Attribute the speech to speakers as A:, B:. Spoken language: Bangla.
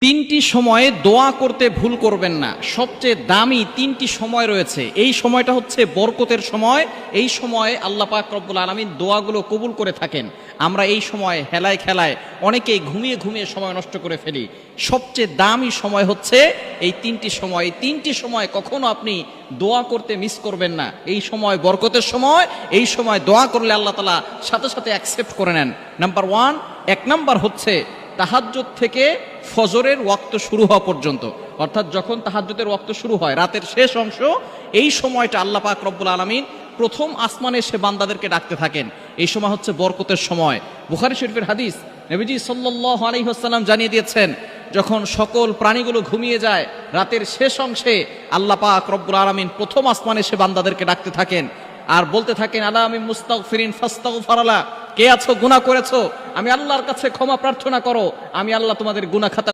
A: তিনটি সময়ে দোয়া করতে ভুল করবেন না। সবচেয়ে দামি তিনটি সময় রয়েছে। এই সময়টা হচ্ছে বরকতের সময়। এই সময়ে আল্লাহ পাক রব্বুল আলামিন দোয়াগুলো কবুল করে থাকেন। আমরা এই সময় হেলায় খেলায় অনেকেই ঘুমিয়ে ঘুমিয়ে সময় নষ্ট করে ফেলি। সবচেয়ে দামি সময় হচ্ছে এই তিনটি সময়। এই তিনটি সময় কখনো আপনি দোয়া করতে মিস করবেন না। এই সময় বরকতের সময়, এই সময় দোয়া করলে আল্লাহ তাআলা সাথে সাথে অ্যাকসেপ্ট করে নেন। নাম্বার ওয়ান, এক নাম্বার হচ্ছে তাহাজ্জুদ থেকে ফজরের ওয়াক্ত শুরু হওয়া পর্যন্ত, অর্থাৎ যখন তাহাজ্জুদের ওয়াক্ত শুরু হয় রাতের শেষ অংশ, এই সময়টা আল্লাহ পাক রব্বুল আলামিন প্রথম আসমানে এসে বান্দাদেরকে ডাকতে থাকেন। এই সময় হচ্ছে বরকতের সময়। বুখারী শরীফের হাদিস, নবীজি সাল্লাল্লাহু আলাইহি ওয়াসাল্লাম জানিয়ে দিয়েছেন, যখন সকল প্রাণীগুলো ঘুমিয়ে যায় রাতের শেষ অংশে আল্লাহ পাক রব্বুল আলামিন প্রথম আসমানে এসে বান্দাদেরকে ডাকতে থাকেন আর বলতে থাকেন, আলা আমি মুস্তাগফিরিন ফাস্তাগফারালা, কে আছো গুনাহ করেছো, আমি আল্লাহর কাছে ক্ষমা প্রার্থনা করো, আমি আল্লাহ তোমাদের গুনাহ খাতা